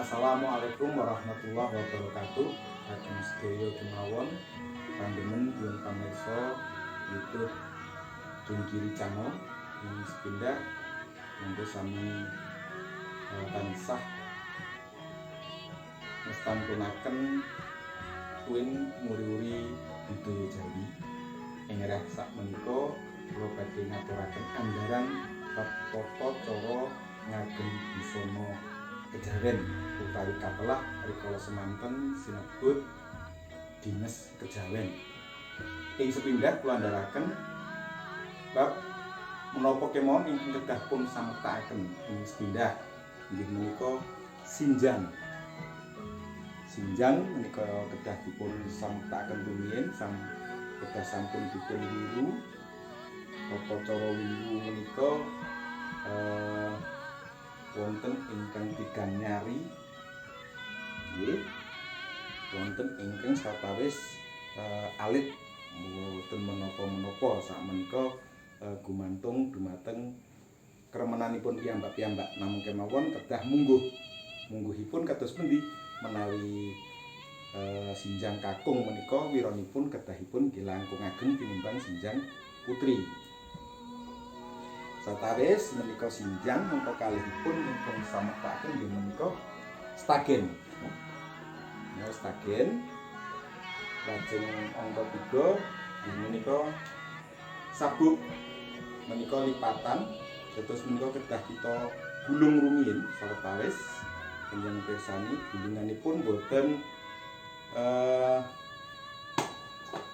Assalamualaikum warahmatullahi wabarakatuh. Kagem sedaya kemawon panjenengan pun pamirsa YouTube Jungkiri Channel ing sepindah monggo sami tansah ngestantunaken kuing muri-uri budaya Jawi. Ing rek sakmenika kula badhe ngaturaken andharan bab tata cara ngagem busana Kejawen utawi kapelah rikala semanten sinebut Dinas Kejawen. Ing sepindah kula andharaken bab menapa kemawon ingkang kedah pun samektakaken ing sepindah inggih menika sinjang. Sinjang menika kedah dipun samektakaken rumiyin kedah sampun dipun wiru. Tata cara wiru menika wonten ingkang tigang nyari nggih, wonten ingkang satawis alit, mboten menapa-menapa sakmenika gumantung dumateng kremenanipun piyambak-piyambak. Namung kemawon kedah mungguhipun kados pundi menawi sinjang kakung menika wiranipun kedahipun langkung ageng tinimbang sinjang putri. Satawis menika sinjang mengko kalihipun ingkang samektakaken inggih menika stagen. Ya stagen. Lajeng angka 3 inggih menika sabuk. Menika lipatan. Dados menika kedah kita gulung rumiyin sawetawis ingkang pirsani gulunganipun boten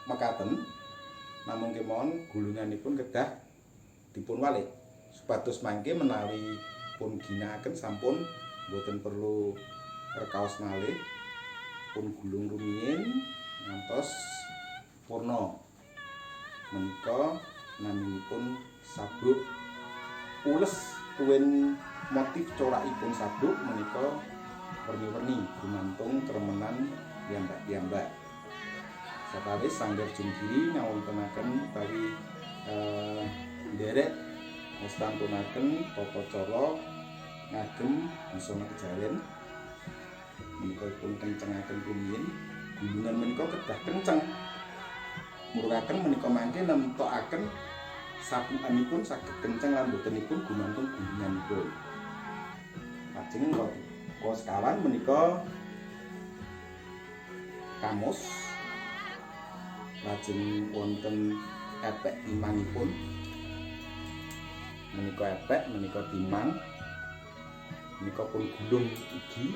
mekaten. Namung kemawon gulunganipun kedah dipun walik supados mangke menawi pun ginakaken sampun boten perlu rekaos malih, pun gulung rumiyin ngantos purna. Menika naminipun sabuk ules tuwin motif corakipun sabuk menika werni-werni gumantung kremenan piyambak-piyambak. Satawis sanggar Jungkiri ngawontenaken utawi nderek ngestantunaken tata cara ngagem busana Kejawen. Menika pun kencengaken rumiyin, gulungan menika kedah kenceng. Murukaken menika mangke nemtokaken sabukanipun saged kenceng lan botenipun gumantung gulunganipun. Lajeng kula sekawan menika kamus. Lajeng wonten epek timangipun. Menika epek, menika timang. Menika pun gulung ugi.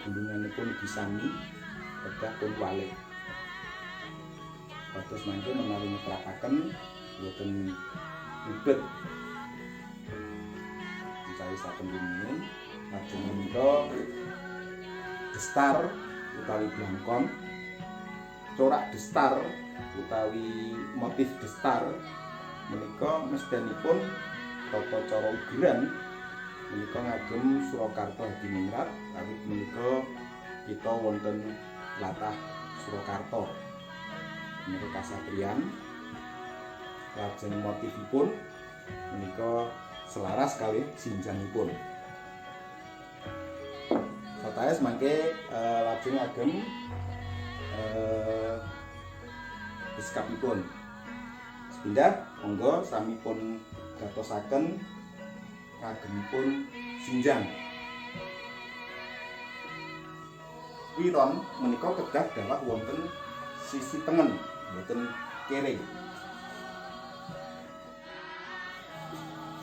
Gulunganipun ugi sami kedah pun walik. Kados mangke menawi nyetrakaken boten ribet. Cawisaken rumiyin. Lajeng menika destar utawi blangkon. Corak destar utawi motif destar menika mesthenipun tata cara ugeran menika ngagem Surakarta Hadiningrat, awit menika kita wonten latah Surakarta menika kasatriyan. Lajeng motifipun menika selaras kalih sinjangipun. Satawis mangke lajeng agem beskapipun. Sepindah monggo sami pun gatosaken ngagemipun sinjang. Wiron menika kedah dawah wonten sisi tengen, boten kere.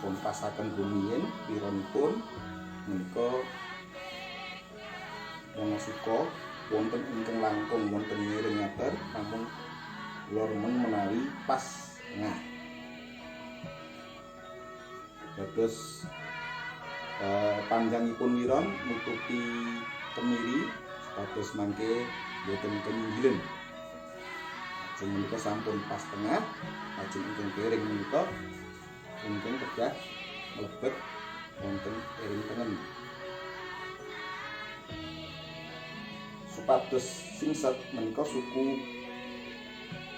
Pun pasaken rumiyin wironipun menika ana suka wonten ingkang langkung wonten miring ngater namun lor menawi pas tengah. Dados panjangipun wiron nutupi kemiri supados mangke boten kenyinggilen. Lajeng menika sampun pas tengah, lajeng ingkang piring menika ingkang kedah mlebet wonten piring tengen. Supados singset menika suku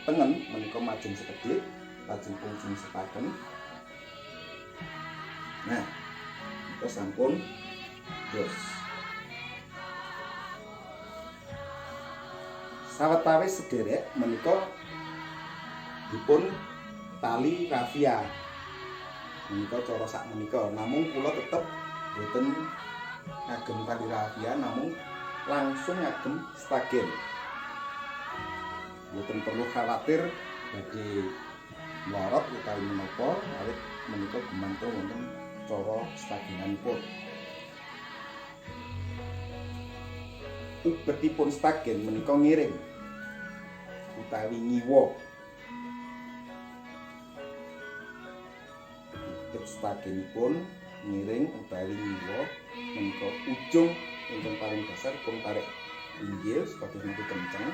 tengen menika majeng sekedhik, lajeng pun singsetaken. Nah, kita sampun dos. Sawetawis sederek menika dipun tali rafia. Menika cara sak menika, namung kula tetep boten ngagem tali rafia, namung langsung ngagem stagen. Boten perlu khawatir badhe mlorot utawi menapa, awit menika gumantung wonten cara stagenanipun. Ubetipun stagen menika ngiring utawi ngiwa. Ubet stagenipun ngiring utawi ngiwa menika ujung ingkang paling dasar pun tarik inggil supados menika kenceng.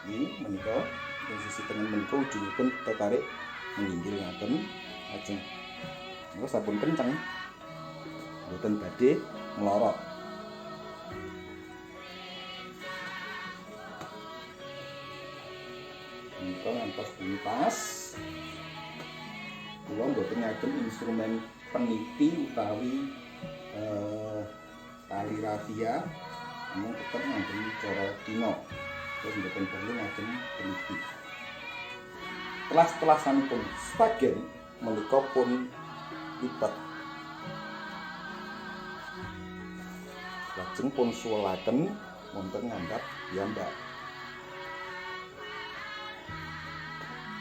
Ini menika ing sisi tengen menika ujungipun tertarik menginggil ngaten ajeng. Menika sampun kenceng. Mboten badhe mlorot. Menika ngantos tuntas. Kula mboten ngagem instrumen peniti utawi tali rafia, namun tetep ngagem cara Cina. Terus mboten perlu ngagem peniti. Telas-telasanipun stagen menika pun lipat. Lajeng pun suwelaken wonten ngandhap piyambak.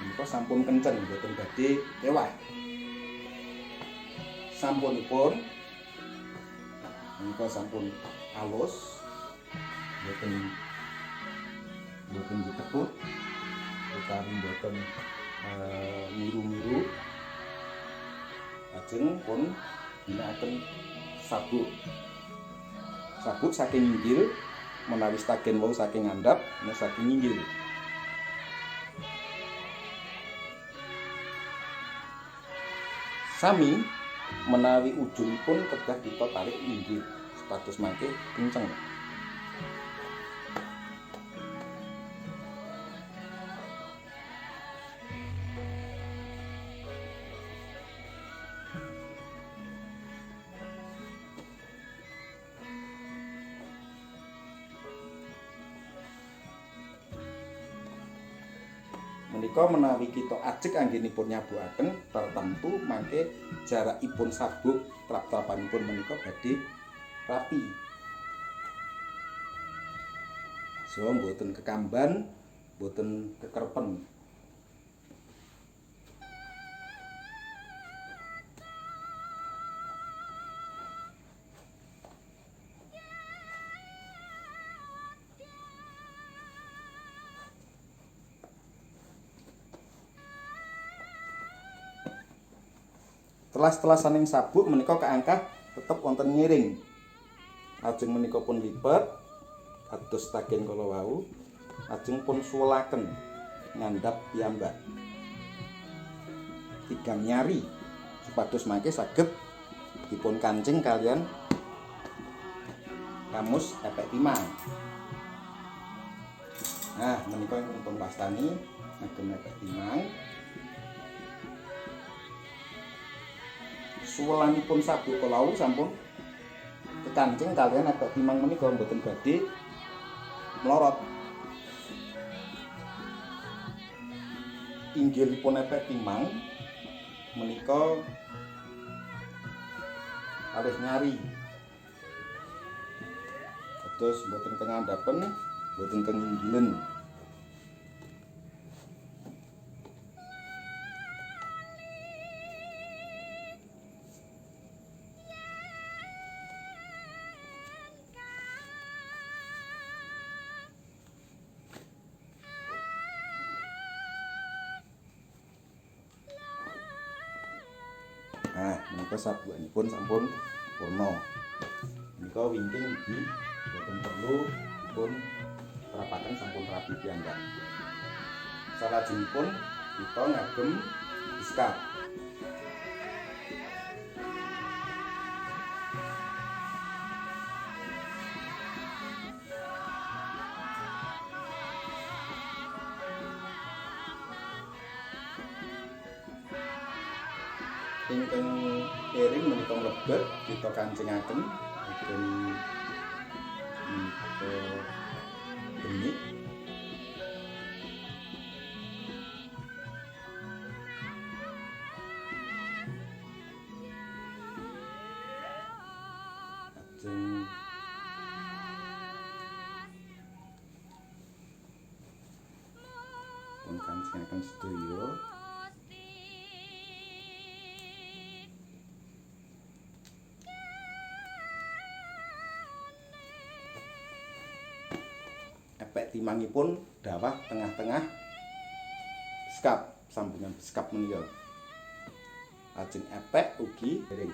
Menika sampun kenceng mboten badhe ewah. Sampunipun menika sampun alus, mboten ditekuk utawi mboten miru-miru. Lajeng pun ginakaken sabuk. Sabuk saking inggil menawi stagen wau saking ngandhap, menika saking inggil. Sami menawi ujungipun kedah kita tarik inggil supados mangke kenceng. Menika menawi kita ajeg anggenipun nyabukaken tertentu mangke jarakipun sabuk trap-trapanipun menika badhe rapi. So mboten kekamban, mboten kekerpen. Telas-telasaning sabuk menika kaangkat tetep wonten ngiring. Lajeng menika pun lipat kados stagen kala wau. Lajeng pun suwelaken ngandhap piyambak. Tigang nyari supados mangke saged dipun kancing kalian kamus epek timang. Nah, menika pun pastani ngagem epek timang. Suwelanipun sabuk kala sampun kekancing kaliyan epek timang menika mboten badhe mlorot. Inggilipun epek timang menika kalih nyari. Terus mboten kengandhapen, mboten kenginggilen. Nah, menika sabukanipun sampun purna. Menika wingking ugi boten perlu pun terapaken sampun rapi piyambak. Salajengipun kita ngagem iskat. Ingkang piring menika lebet kita kancingaken agem benik lajengaken sedaya epek timangipun dawah tengah-tengah skap sambungan skap menika. Lajeng epek ugi piring.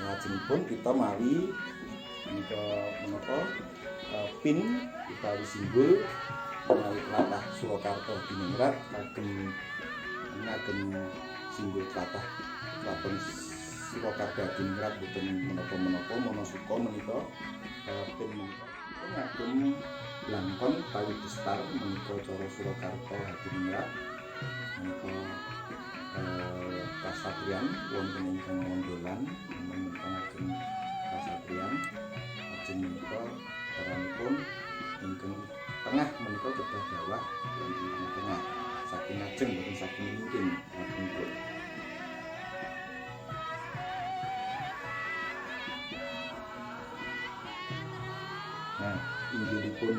Lajengipun kita mawi menika menapa pin utawi simbol menawi tlatah Surakarta Diningrat kagem simbol tlatah Keraton Surakarta Diningrat boten menapa-menapa Monasuka menika pin menika ngagem blangkon utawi bestar menika cara Surakarta Hadiningrat menika kasatriyan wonten ingkang mondolan menika ngagem kasatriyan lajeng menika caranipun ingkang tengah menika kedah dawah wonten tengah saking ajeng boten saking mungkin ngagem. Nah, inggilipun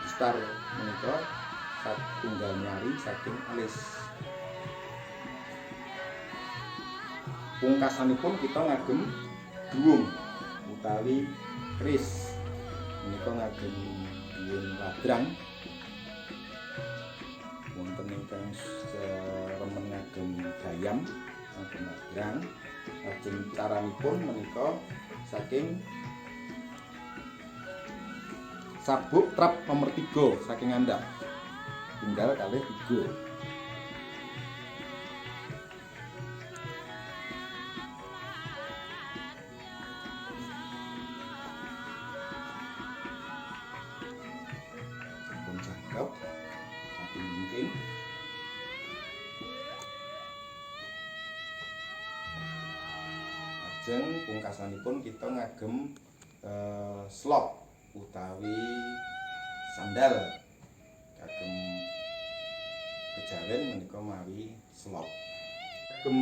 bestar menika satunggal nyari saking alis. Pungkasanipun kita ngagem duwung utawi keris menika ngagem duwung ladrang wonten ingkang remen ngagem gayam ngagem ladrang. Lajeng caranipun menika saking sabuk trap nomor 3 saking andhap tunggal kalih 3. Sampun cakep saking mungkin. Lajeng pungkasanipun kita ngagem slop utawi sandal kagem kejawen menika mawi slop. Kagem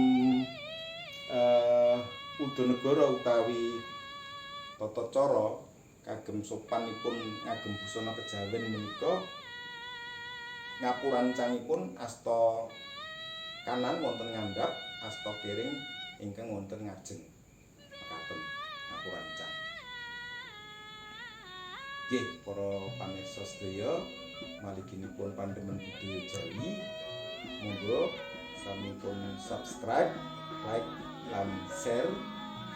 Udanegara utawi tata cara kagem sopanipun ngagem busana kejawen menika ngapurancangipun asta kanan wonten ngandhap, asta kiring ingkang wonten ngajeng mekaten ngapurancang. Nggih para pamirsa sedaya, maliginipun Pandemen Budaya Jawi, monggo sampun subscribe, like, lan share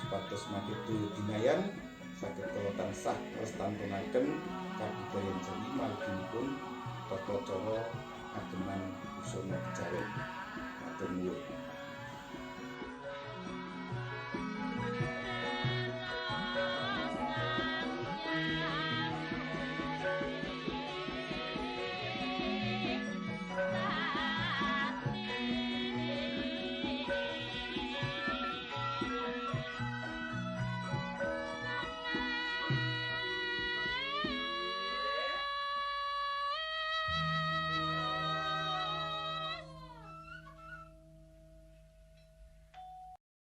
supados makedaya dinayan saged tansah lestanturaken kabudayan Jawi maliginipun tata cara ageman busana kejawen. Matur nuwun.